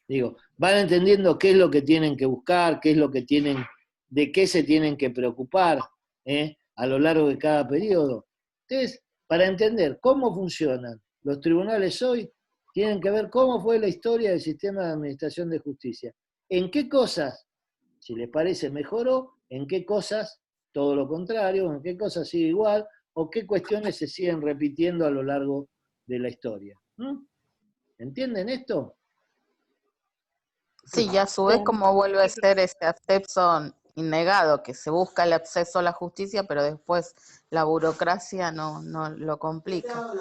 Digo, van entendiendo qué es lo que tienen que buscar, qué es lo que tienen, de qué se tienen que preocupar a lo largo de cada periodo. Entonces, para entender cómo funcionan los tribunales hoy, tienen que ver cómo fue la historia del sistema de administración de justicia. En qué cosas, si les parece, mejoró, en qué cosas todo lo contrario, en qué cosas sigue igual, o qué cuestiones se siguen repitiendo a lo largo de la historia. ¿Entienden esto? Sí, y a su vez cómo vuelve a ser ese acceso innegado, que se busca el acceso a la justicia, pero después la burocracia no lo complica.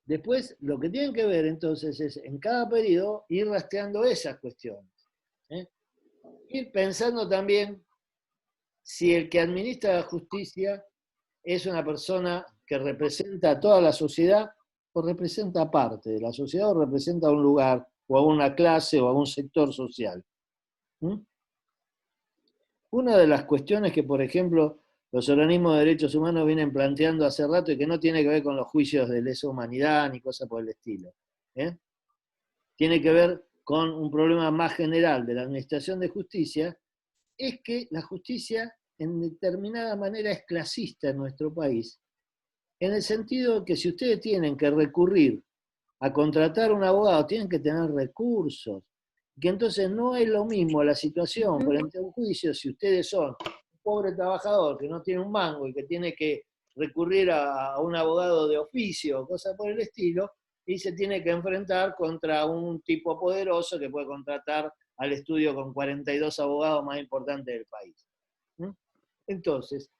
Después, lo que tienen que ver entonces es, en cada periodo, ir rastreando esas cuestiones. Ir pensando también si el que administra la justicia es una persona que representa a toda la sociedad o representa parte de la sociedad o representa a un lugar o a una clase o a un sector social. Una de las cuestiones que, por ejemplo, los organismos de derechos humanos vienen planteando hace rato y que no tiene que ver con los juicios de lesa humanidad ni cosas por el estilo. Tiene que ver con un problema más general de la administración de justicia, es que la justicia en determinada manera es clasista en nuestro país, en el sentido de que si ustedes tienen que recurrir a contratar un abogado, tienen que tener recursos, que entonces no es lo mismo la situación frente a un juicio si ustedes son un pobre trabajador que no tiene un mango y que tiene que recurrir a un abogado de oficio o cosas por el estilo, y se tiene que enfrentar contra un tipo poderoso que puede contratar al estudio con 42 abogados más importantes del país. Entonces,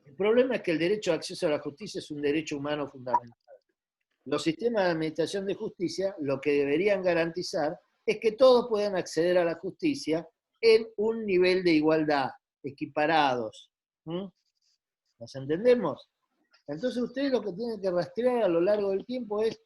el problema es que el derecho de acceso a la justicia es un derecho humano fundamental. Los sistemas de administración de justicia lo que deberían garantizar es que todos puedan acceder a la justicia en un nivel de igualdad, equiparados. ¿Nos entendemos? Entonces ustedes lo que tienen que rastrear a lo largo del tiempo es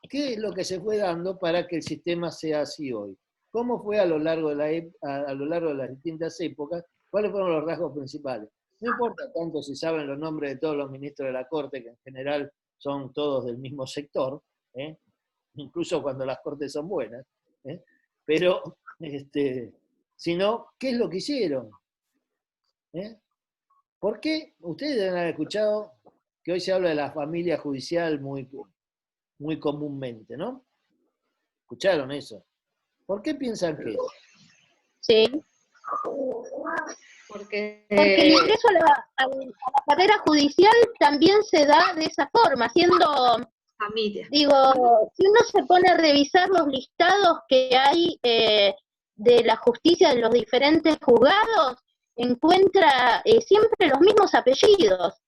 qué es lo que se fue dando para que el sistema sea así hoy. ¿Cómo fue a lo largo de, a lo largo de las distintas épocas? ¿Cuáles fueron los rasgos principales? No importa tanto si saben los nombres de todos los ministros de la Corte, que en general son todos del mismo sector, incluso cuando las Cortes son buenas, pero, sino, ¿qué es lo que hicieron? ¿Por qué? Ustedes deben haber escuchado que hoy se habla de la familia judicial muy comúnmente, ¿no? ¿Escucharon eso? ¿Por qué piensan que es? Sí. Porque el ingreso a la carrera judicial también se da de esa forma, siendo familia. Digo, si uno se pone a revisar los listados que hay de la justicia de los diferentes juzgados, encuentra siempre los mismos apellidos.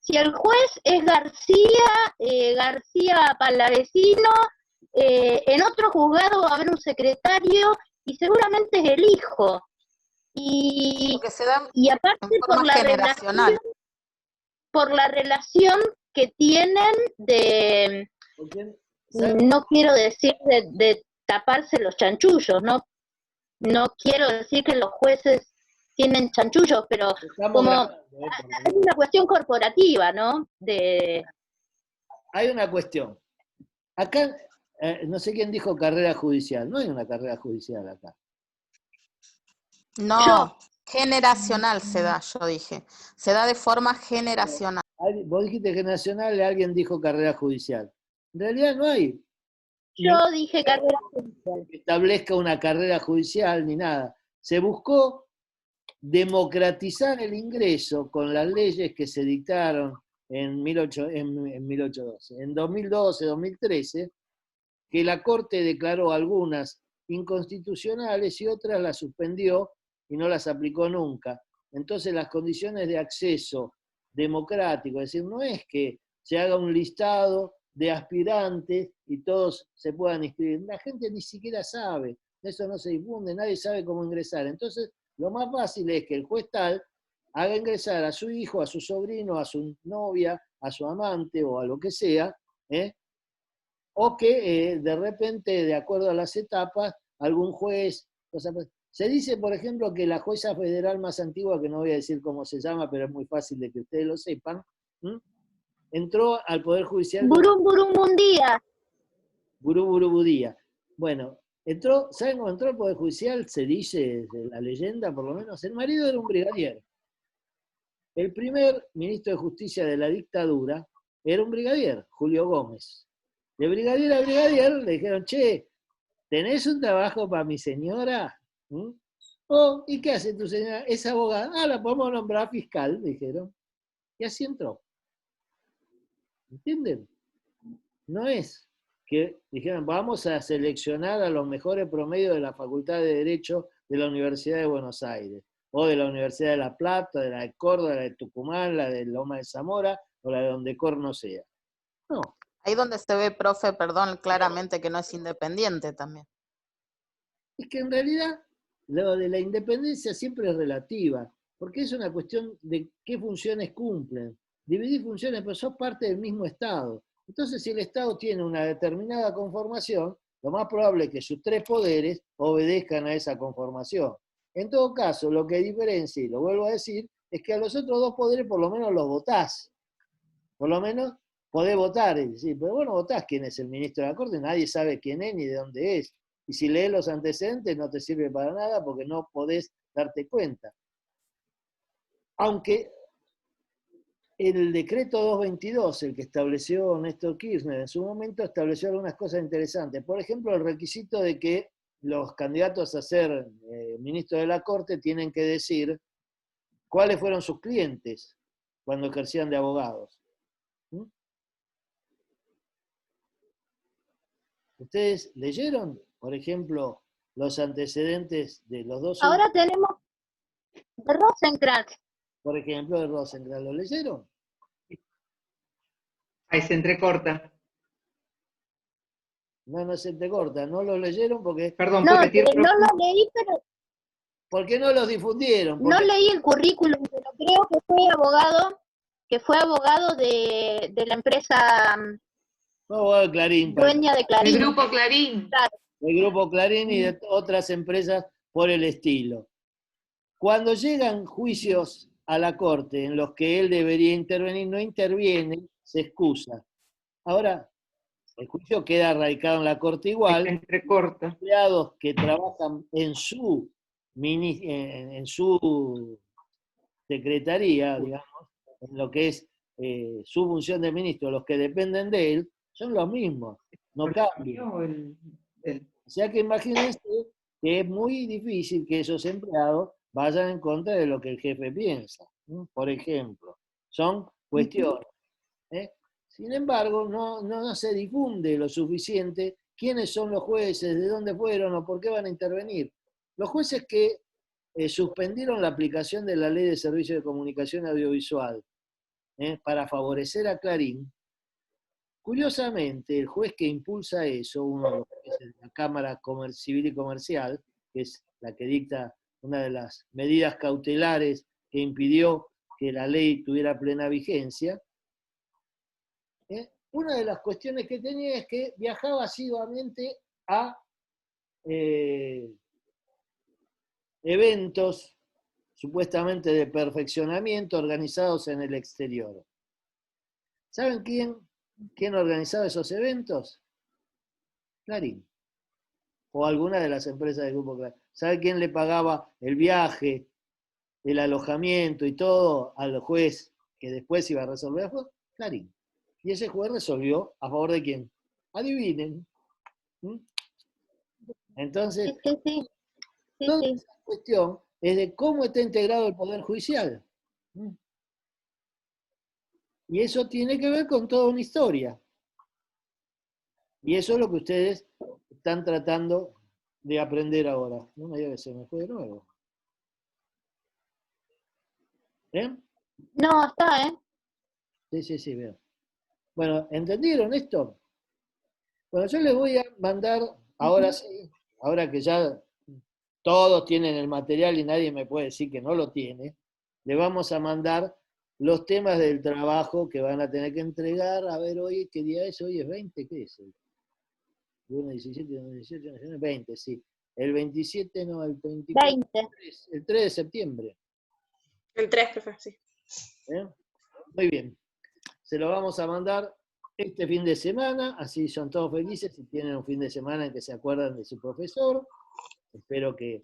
Si el juez es García Palavecino, en otro juzgado va a haber un secretario y seguramente es el hijo. Y aparte por la relación que tienen de, no quiero decir de taparse los chanchullos, no quiero decir que los jueces tienen chanchullos, pero como hay una cuestión corporativa, ¿no? Hay una cuestión. Acá, no sé quién dijo carrera judicial, no hay una carrera judicial acá. No, generacional se da, yo dije. Se da de forma generacional. Vos dijiste generacional y alguien dijo carrera judicial. En realidad no hay. Yo dije carrera judicial. Que establezca una carrera judicial ni nada. Se buscó democratizar el ingreso con las leyes que se dictaron en 1812. En 2012, 2013, que la Corte declaró algunas inconstitucionales y otras las suspendió y no las aplicó nunca. Entonces las condiciones de acceso democrático, es decir, no es que se haga un listado de aspirantes y todos se puedan inscribir. La gente ni siquiera sabe, eso no se difunde, nadie sabe cómo ingresar. Entonces, lo más fácil es que el juez tal haga ingresar a su hijo, a su sobrino, a su novia, a su amante o a lo que sea, o que de repente, de acuerdo a las etapas, algún juez... Se dice, por ejemplo, que la jueza federal más antigua, que no voy a decir cómo se llama, pero es muy fácil de que ustedes lo sepan, entró al Poder Judicial... Burum Burum Bundía. Burú Burú Budía. Bueno, ¿saben cómo entró al Poder Judicial? Se dice, de la leyenda por lo menos, el marido era un brigadier. El primer ministro de Justicia de la dictadura era un brigadier, Julio Gómez. De brigadier a brigadier le dijeron, che, ¿tenés un trabajo para mi señora? Oh, ¿y qué hace tu señora? Es abogada. Ah, la podemos nombrar fiscal, dijeron. Y así entró. ¿Entienden? No es que dijeron, vamos a seleccionar a los mejores promedios de la Facultad de Derecho de la Universidad de Buenos Aires, o de la Universidad de La Plata, de la de Córdoba, la de Tucumán, la de Loma de Zamora, o la de donde corno sea. No. Ahí donde se ve, profe, perdón, claramente que no es independiente también. Es que en realidad lo de la independencia siempre es relativa, porque es una cuestión de qué funciones cumplen. Dividir funciones, pero sos parte del mismo Estado. Entonces, si el Estado tiene una determinada conformación, lo más probable es que sus tres poderes obedezcan a esa conformación. En todo caso, lo que diferencia, y lo vuelvo a decir, es que a los otros dos poderes por lo menos los votás. Por lo menos podés votar. Y decir, pero bueno, votás quién es el ministro de la Corte, nadie sabe quién es ni de dónde es. Y si lees los antecedentes no te sirve para nada porque no podés darte cuenta. Aunque el decreto 222, el que estableció Néstor Kirchner en su momento, estableció algunas cosas interesantes. Por ejemplo, el requisito de que los candidatos a ser ministros de la Corte tienen que decir cuáles fueron sus clientes cuando ejercían de abogados. ¿Ustedes leyeron, por ejemplo, los antecedentes de los dos? Ahora tenemos de Rosenkrantz. Por ejemplo, de Rosenkrantz, ¿lo leyeron? Ahí se entrecorta. No se te corta, no lo leyeron porque... Perdón, No, ¿puedo repetir, no profe? lo leí, pero ¿Por qué no los difundieron? no leí el currículum, pero creo que fue abogado de la empresa No, Clarín, dueña de Clarín. El Grupo Clarín. Claro. el Grupo Clarín y de otras empresas por el estilo. Cuando llegan juicios a la Corte en los que él debería intervenir, no interviene, se excusa. Ahora, el juicio queda radicado en la Corte igual. Entrecorta. Empleados que trabajan en su secretaría, digamos, en lo que es su función de ministro, los que dependen de él, son los mismos, no cambian. O sea que imagínense que es muy difícil que esos empleados vayan en contra de lo que el jefe piensa, ¿no? Por ejemplo. Son cuestiones. Sin embargo, no se difunde lo suficiente quiénes son los jueces, de dónde fueron o por qué van a intervenir. Los jueces que suspendieron la aplicación de la Ley de Servicios de Comunicación Audiovisual para favorecer a Clarín, curiosamente, el juez que impulsa eso, uno de los jueces de la Cámara Civil y Comercial, que es la que dicta una de las medidas cautelares que impidió que la ley tuviera plena vigencia, una de las cuestiones que tenía es que viajaba asiduamente a eventos supuestamente de perfeccionamiento organizados en el exterior. ¿Saben quién organizaba esos eventos? Clarín. O alguna de las empresas del Grupo Clarín. ¿Sabe quién le pagaba el viaje, el alojamiento y todo al juez que después iba a resolver? Fue Clarín. Y ese juez resolvió a favor de quién. Adivinen. Entonces, Sí. toda esa cuestión es de cómo está integrado el Poder Judicial. Y eso tiene que ver con toda una historia. Y eso es lo que ustedes están tratando de aprender ahora. No me diga que se me fue de nuevo. No, está, Sí, veo. Bueno, ¿entendieron esto? Bueno, yo les voy a mandar, ahora sí, ahora que ya todos tienen el material y nadie me puede decir que no lo tiene, le vamos a mandar los temas del trabajo que van a tener que entregar. A ver, hoy, ¿qué día es? Hoy es 20, ¿qué es? 1, 17, 18, 20, sí. El 27, no, el 24. 20. El 3 de septiembre. El 3, profe, sí. Muy bien. Se lo vamos a mandar este fin de semana, así son todos felices y tienen un fin de semana en que se acuerdan de su profesor. Espero que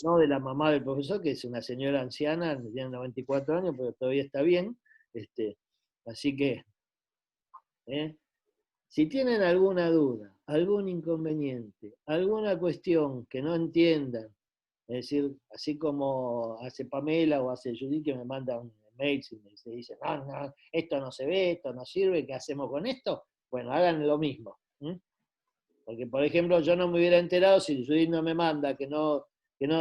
no de la mamá del profesor, que es una señora anciana, tiene 94 años, pero todavía está bien. Así que, si tienen alguna duda, algún inconveniente, alguna cuestión que no entiendan, es decir, así como hace Pamela o hace Judith, que me mandan mails y me dicen, no, esto no se ve, esto no sirve, ¿qué hacemos con esto? Bueno, hagan lo mismo. Porque, por ejemplo, yo no me hubiera enterado si Judith no me manda que no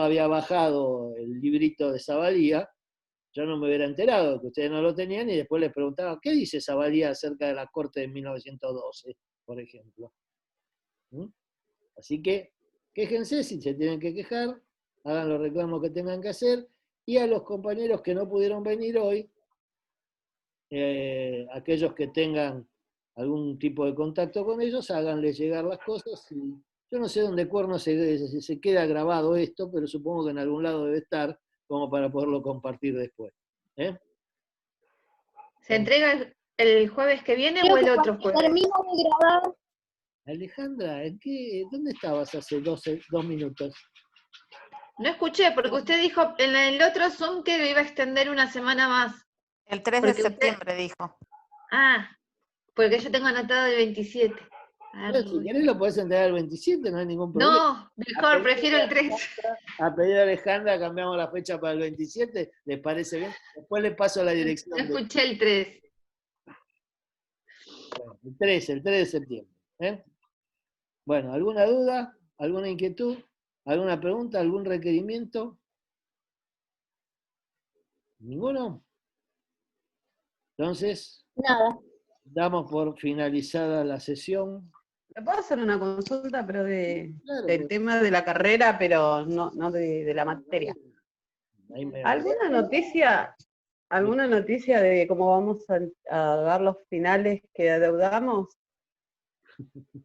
había bajado el librito de Zavalía, yo no me hubiera enterado que ustedes no lo tenían y después les preguntaba, ¿qué dice Zavalía acerca de la Corte de 1912, por ejemplo? Así que, quéjense si se tienen que quejar, hagan los reclamos que tengan que hacer, y a los compañeros que no pudieron venir hoy, aquellos que tengan algún tipo de contacto con ellos, háganles llegar las cosas. Y yo no sé dónde cuerno se queda grabado esto, pero supongo que en algún lado debe estar, como para poderlo compartir después. ¿Se entrega el jueves que viene Creo o el que otro cuando jueves? termino de grabar, Alejandra, ¿dónde estabas hace 2 minutos? No escuché, porque usted dijo en el otro Zoom que lo iba a extender una semana más. El 3 de Porque usted- septiembre dijo. Ah, porque yo tengo anotado el 27. Bueno, si querés lo podés entregar el 27, no hay ningún problema. No, mejor, prefiero el 3. A pedir a Alejandra cambiamos la fecha para el 27, ¿les parece bien? Después le paso la No dirección. escuché el 3. Bueno, el 3 de septiembre. Bueno, ¿alguna duda? ¿Alguna inquietud? ¿Alguna pregunta? ¿Algún requerimiento? ¿Ninguno? Entonces, nada. damos por finalizada la sesión. ¿Le puedo hacer una consulta, pero Claro, del pues. tema de la carrera, pero no de la materia? Ahí me- ¿Alguna noticia de cómo vamos a dar los finales que adeudamos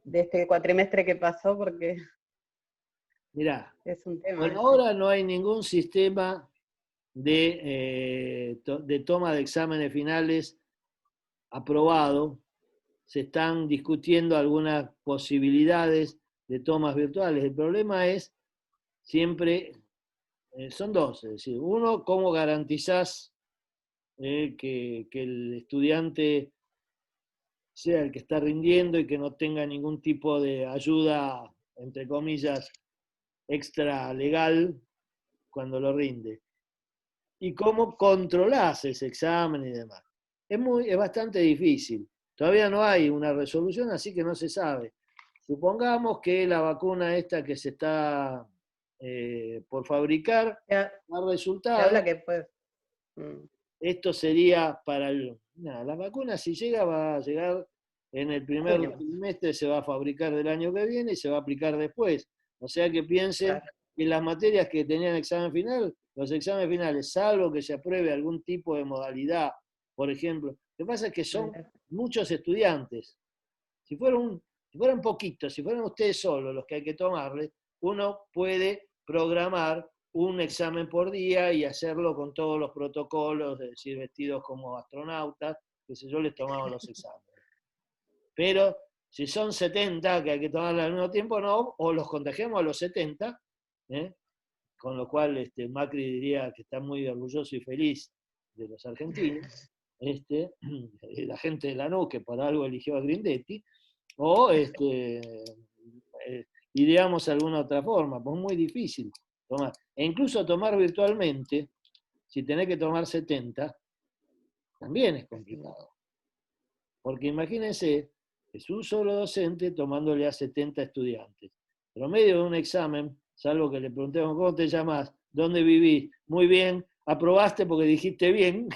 de este cuatrimestre que pasó? Porque Mirá, es un tema. por ahora no hay ningún sistema de toma de exámenes finales aprobado. Se están discutiendo algunas posibilidades de tomas virtuales. El problema es siempre, son dos, es decir, uno, cómo garantizás que el estudiante sea el que está rindiendo y que no tenga ningún tipo de ayuda, entre comillas, extra legal cuando lo rinde. Y cómo controlás ese examen y demás. Es bastante difícil. Todavía no hay una resolución, así que no se sabe. Supongamos que la vacuna esta que se está por fabricar Ya, da se resultado. habla que pues, Esto sería para la vacuna, si llega, va a llegar en el primer Junio. trimestre, se va a fabricar del año que viene y se va a aplicar después. O sea que piensen claro. que las materias que tenían examen final, los exámenes finales, salvo que se apruebe algún tipo de modalidad, por ejemplo, lo que pasa es que son muchos estudiantes. Si fueran poquitos, si fueran ustedes solos los que hay que tomarle, uno puede programar un examen por día y hacerlo con todos los protocolos, es decir, vestidos como astronautas, que sé yo, les tomamos los exámenes. Pero si son 70 que hay que tomarlo al mismo tiempo, no, o los contagiamos a los 70, con lo cual Macri diría que está muy orgulloso y feliz de los argentinos, la gente de Lanús, que por algo eligió a Grindetti, o ideamos alguna otra forma, pues es muy difícil tomar. E incluso tomar virtualmente, si tenés que tomar 70, también es complicado. Porque imagínense, es un solo docente tomándole a 70 estudiantes. Promedio de un examen, salvo que le preguntemos, ¿cómo te llamas? ¿Dónde vivís? Muy bien, aprobaste porque dijiste bien,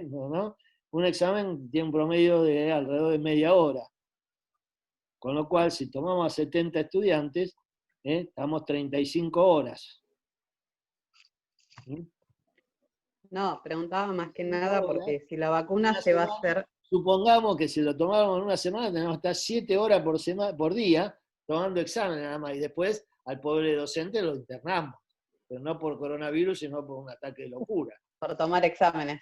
¿no? Un examen tiene un promedio de alrededor de media hora. Con lo cual, si tomamos a 70 estudiantes, estamos 35 horas. No, preguntaba más que nada porque si la vacuna se va a hacer... Supongamos que si lo tomáramos en una semana, tenemos que estar 7 horas por día tomando exámenes nada más, y después al pobre docente lo internamos, pero no por coronavirus, sino por un ataque de locura. Por tomar exámenes.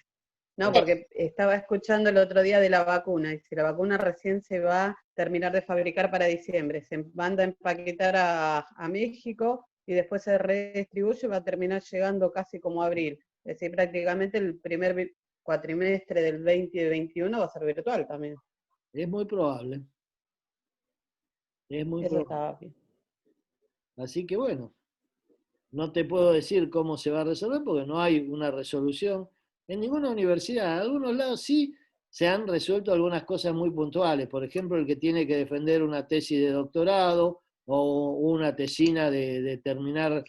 No, porque estaba escuchando el otro día de la vacuna, y si la vacuna recién se va a terminar de fabricar para diciembre, se manda a empaquetar a México y después se redistribuye y va a terminar llegando casi como abril. Es decir, prácticamente el primer cuatrimestre del 2021 va a ser virtual también. Es muy probable. Es muy Eso probable. estaba bien. Así que bueno, no te puedo decir cómo se va a resolver porque no hay una resolución. En ninguna universidad, en algunos lados sí se han resuelto algunas cosas muy puntuales. Por ejemplo, el que tiene que defender una tesis de doctorado o una tesina de terminar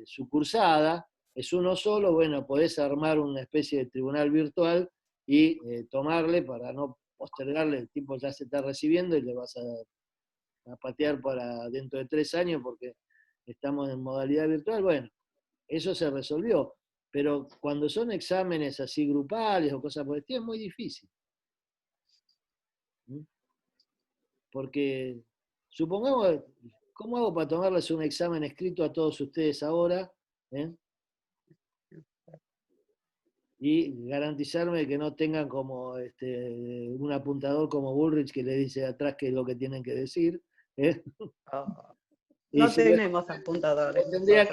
su cursada, es uno solo, bueno, podés armar una especie de tribunal virtual y tomarle para no postergarle, el tipo ya se está recibiendo y le vas a patear para dentro de 3 años porque estamos en modalidad virtual. Bueno, eso se resolvió. Pero cuando son exámenes así grupales o cosas por el estilo, es muy difícil. Porque, supongamos, ¿cómo hago para tomarles un examen escrito a todos ustedes ahora? Y garantizarme que no tengan como un apuntador como Bullrich que le dice atrás qué es lo que tienen que decir. Oh, Y no si tenemos apuntadores. tendrían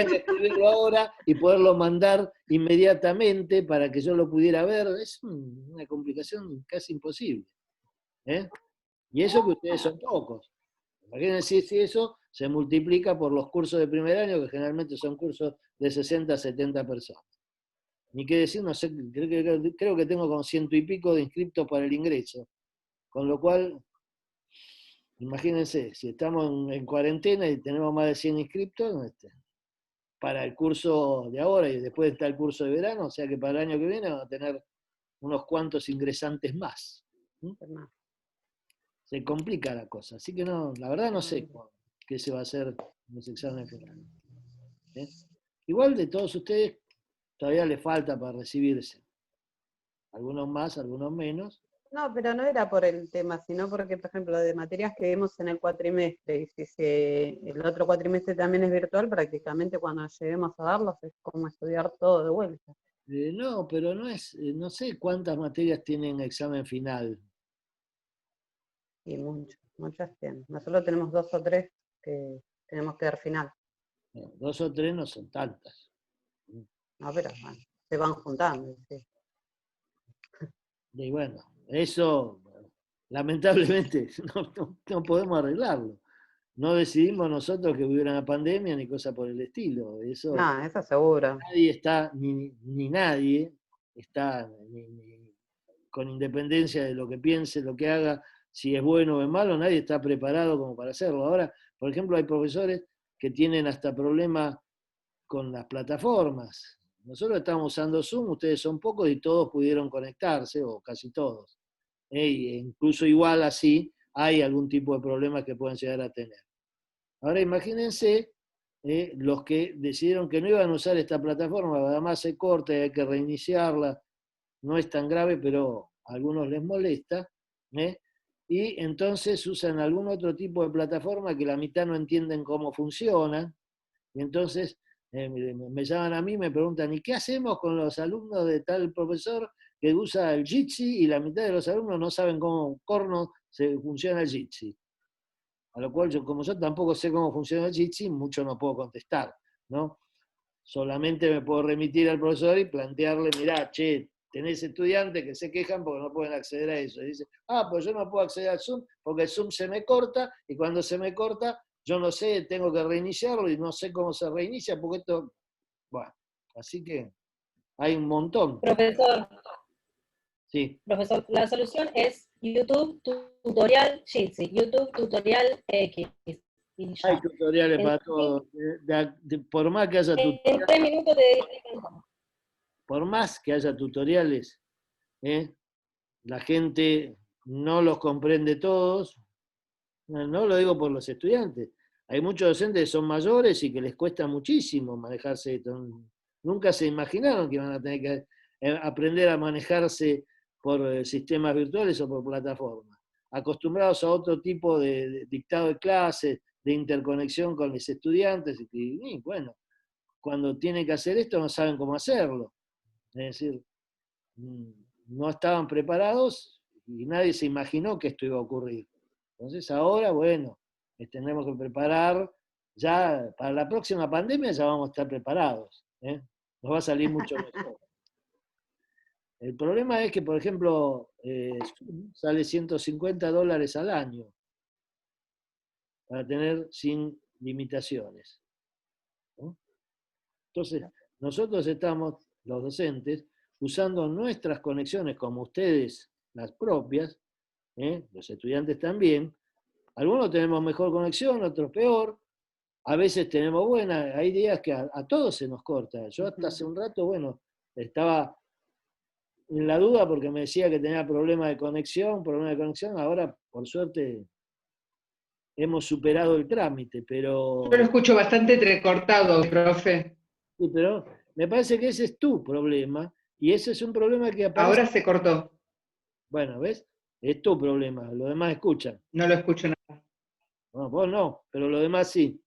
que escribirlo ahora y poderlo mandar inmediatamente para que yo lo pudiera ver. Es una complicación casi imposible. Y eso que ustedes son pocos. Imagínense si eso se multiplica por los cursos de primer año, que generalmente son cursos de 60 a 70 personas. Ni qué decir, no sé, creo que tengo como 100 y pico de inscriptos para el ingreso. Con lo cual, imagínense, si estamos en cuarentena y tenemos más de 100 inscriptos, para el curso de ahora y después está el curso de verano, o sea que para el año que viene vamos a tener unos cuantos ingresantes más. Se complica la cosa, así que no, la verdad no sé qué se va a hacer en los exámenes finales. Igual de todos ustedes todavía les falta para recibirse. Algunos más, algunos menos. No, pero no era por el tema, sino porque, por ejemplo, de materias que vemos en el cuatrimestre, y si el otro cuatrimestre también es virtual, prácticamente cuando lleguemos a darlos es como estudiar todo de vuelta. No, pero no sé cuántas materias tienen examen final. Y muchas tienen. Nosotros tenemos 2 o 3 que tenemos que dar final. 2 o 3 no son tantas. No, pero bueno, se van juntando. ¿Sí? Y bueno, eso lamentablemente no podemos arreglarlo. No decidimos nosotros que hubiera una pandemia ni cosa por el estilo. Eso, No, eso seguro. nadie está, ni nadie está con independencia de lo que piense, lo que haga, si es bueno o es malo, nadie está preparado como para hacerlo. Ahora, por ejemplo, hay profesores que tienen hasta problemas con las plataformas. Nosotros estamos usando Zoom, ustedes son pocos y todos pudieron conectarse, o casi todos. E incluso igual así hay algún tipo de problemas que pueden llegar a tener. Ahora imagínense los que decidieron que no iban a usar esta plataforma, además se corta y hay que reiniciarla, no es tan grave, pero a algunos les molesta, y entonces usan algún otro tipo de plataforma que la mitad no entienden cómo funciona, y entonces me llaman a mí y me preguntan, ¿y qué hacemos con los alumnos de tal profesor que usa el Jitsi y la mitad de los alumnos no saben cómo corno se funciona el Jitsi? A lo cual como yo tampoco sé cómo funciona el Jitsi, mucho no puedo contestar, ¿no? Solamente me puedo remitir al profesor y plantearle, mirá, che, tenés estudiantes que se quejan porque no pueden acceder a eso. Y dice, pues yo no puedo acceder al Zoom porque el Zoom se me corta y cuando se me corta, yo no sé, tengo que reiniciarlo y no sé cómo se reinicia porque esto, bueno, así que hay un montón. Profesor, Sí. Profesor, la solución es YouTube tutorial Jitsi, YouTube tutorial X. Hay tutoriales para todo. Por más que haya tutoriales. En 3 minutos te explican cómo. Por más que haya tutoriales, la gente no los comprende todos. No lo digo por los estudiantes. Hay muchos docentes que son mayores y que les cuesta muchísimo manejarse. Nunca se imaginaron que iban a tener que aprender a manejarse por sistemas virtuales o por plataformas. Acostumbrados a otro tipo de dictado de clases, de interconexión con los estudiantes, y bueno, cuando tienen que hacer esto no saben cómo hacerlo. Es decir, no estaban preparados y nadie se imaginó que esto iba a ocurrir. Entonces ahora, bueno, tenemos que preparar, ya para la próxima pandemia ya vamos a estar preparados, ¿eh? Nos va a salir mucho mejor. El problema es que, por ejemplo, sale $150 al año para tener sin limitaciones, ¿no? Entonces, nosotros estamos, los docentes, usando nuestras conexiones, como ustedes, las propias, los estudiantes también. Algunos tenemos mejor conexión, otros peor. A veces tenemos buena, hay días que a todos se nos corta. Yo hasta hace un rato, bueno, estaba en la duda porque me decía que tenía problema de conexión, ahora por suerte hemos superado el trámite, pero... Yo lo escucho bastante entrecortado, profe. Sí, pero me parece que ese es tu problema, y ese es un problema que aparece... Ahora se cortó. Bueno, ¿ves? Es tu problema, los demás escuchan. No lo escucho nada. No, vos no, pero los demás sí,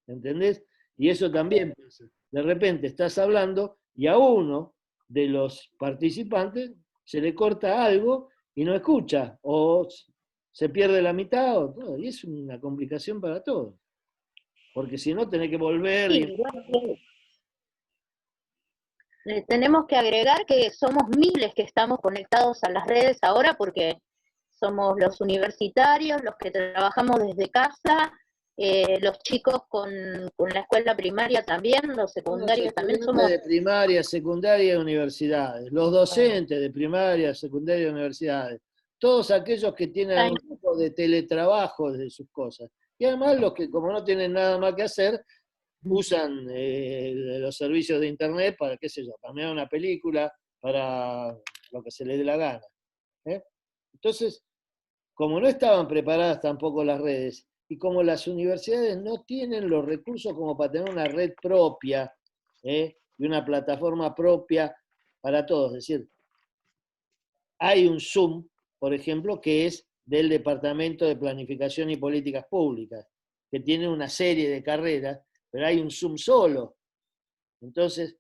¿entendés? Y eso también pasa. De repente estás hablando y a uno de los participantes se le corta algo y no escucha, o se pierde la mitad, o todo, y es una complicación para todos. Porque si no, tenés que volver... Sí, tenemos que agregar que somos miles que estamos conectados a las redes ahora porque somos los universitarios, los que trabajamos desde casa, los chicos con la escuela primaria también, los secundarios también somos... de primaria, secundaria y universidades, los docentes de primaria, secundaria y universidades, todos aquellos que tienen algún tipo de teletrabajo de sus cosas. Y además los que, como no tienen nada más que hacer, usan los servicios de internet para, qué sé yo, para mirar una película, para lo que se les dé la gana. Entonces, como no estaban preparadas tampoco las redes, y como las universidades no tienen los recursos como para tener una red propia, y una plataforma propia para todos, es decir, hay un Zoom, por ejemplo, que es del Departamento de Planificación y Políticas Públicas, que tiene una serie de carreras, pero hay un Zoom solo. Entonces,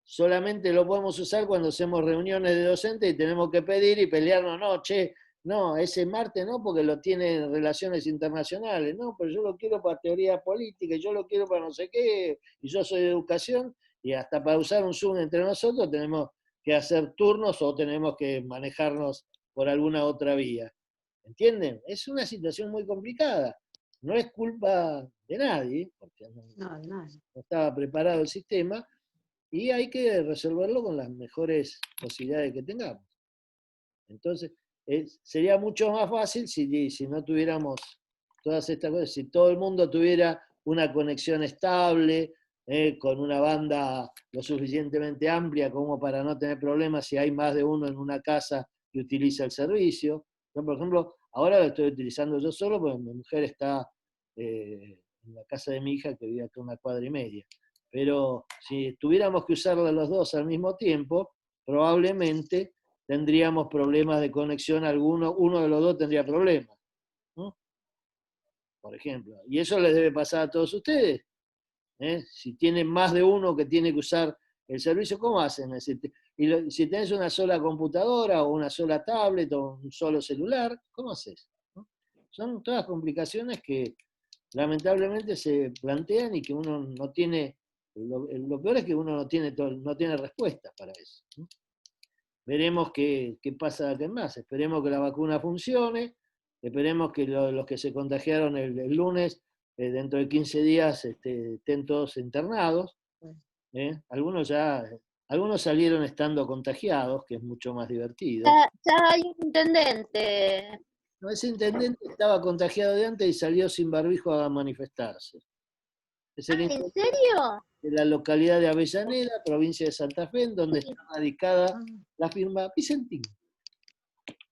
solamente lo podemos usar cuando hacemos reuniones de docentes y tenemos que pedir y pelearnos, no, che, no, ese martes no, porque lo tiene en relaciones internacionales, no, pero yo lo quiero para teoría política, yo lo quiero para no sé qué, y yo soy de educación, y hasta para usar un Zoom entre nosotros tenemos que hacer turnos o tenemos que manejarnos por alguna otra vía. ¿Entienden? Es una situación muy complicada. No es culpa de nadie, porque no estaba preparado el sistema, y hay que resolverlo con las mejores posibilidades que tengamos. Entonces, sería mucho más fácil si no tuviéramos todas estas cosas, si todo el mundo tuviera una conexión estable, con una banda lo suficientemente amplia como para no tener problemas si hay más de uno en una casa que utiliza el servicio. Yo, por ejemplo, ahora lo estoy utilizando yo solo porque mi mujer está en la casa de mi hija que vive acá a 1,5 cuadras. Pero si tuviéramos que usarla los dos al mismo tiempo, probablemente tendríamos problemas de conexión, uno de los dos tendría problemas, ¿no? Por ejemplo. Y eso les debe pasar a todos ustedes. Si tienen más de uno que tiene que usar el servicio, ¿cómo hacen? Si tenés una sola computadora o una sola tablet o un solo celular, ¿cómo haces? ¿No? Son todas complicaciones que lamentablemente se plantean y que uno no tiene, lo peor es que uno no tiene respuestas para eso, ¿no? Veremos qué pasa de aquí en más. Esperemos que la vacuna funcione, esperemos que los que se contagiaron el lunes, dentro de 15 días estén todos internados. Algunos salieron estando contagiados, que es mucho más divertido. Ya hay un intendente. No, ese intendente estaba contagiado de antes y salió sin barbijo a manifestarse. Es el ¿En serio? De la localidad de Avellaneda, provincia de Santa Fe, en donde está radicada la firma Vicentín.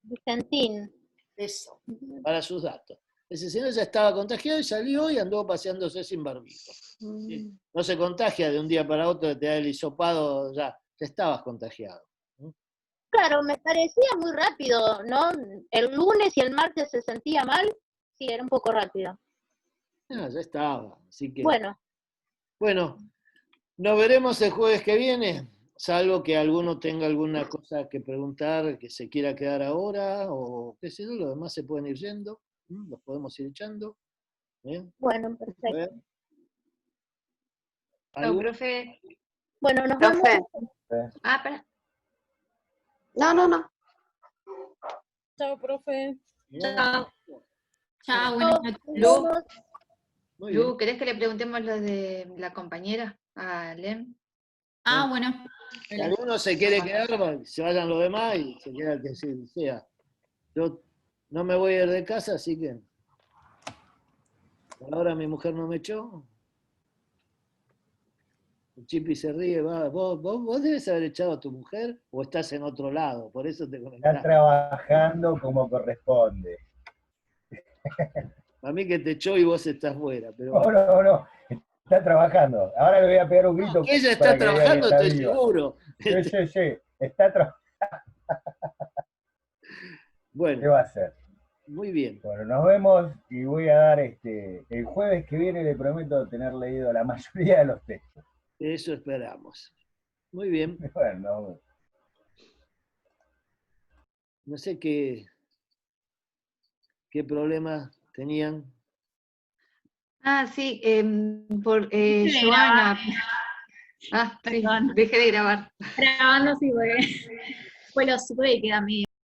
Vicentín. Eso, para sus datos. Ese señor ya estaba contagiado y salió y andó paseándose sin barbijo. ¿Sí? No se contagia de un día para otro, te da el hisopado, ya estabas contagiado. Claro, me parecía muy rápido, ¿no? El lunes y el martes se sentía mal, sí, era un poco rápido. Ya estaba, así que... Bueno, nos veremos el jueves que viene. salvo que alguno tenga alguna cosa que preguntar, que se quiera quedar ahora, o qué sé yo, los demás se pueden ir yendo, los podemos ir echando. ¿Bien? Bueno, A perfecto. ver. Chao, ¿Algún- profe. Bueno, nos Profe. vemos. Ah, para. No. Chao, profe. Bien. Chao. Chao, buenas noches. Lu, Muy bien. Lu, ¿querés que le preguntemos lo de la compañera a Lem? Ah, bueno. Si alguno se quiere quedar, se vayan los demás y se queda el que sea. Yo no me voy a ir de casa, así que por ahora mi mujer no me echó. El Chipi se ríe, va. ¿Vos debes haber echado a tu mujer o estás en otro lado, por eso te Está conectás. trabajando como corresponde. A mí que te echó y vos estás fuera, pero No. Está trabajando. Ahora le voy a pegar un grito. que ella para está que vea que trabajando, está estoy viva. seguro. Sí. Está trabajando. ¿Qué Bueno, va a hacer? muy bien. Bueno, nos vemos y voy a dar el jueves que viene, le prometo tener leído la mayoría de los textos. Eso esperamos. Muy bien. Bueno, nos vemos. No sé qué problema tenían. Ah, sí, por de Joana. Ah, sí, Perdón. dejé de grabar. Grabando, sí, porque fue lo supe y queda medio.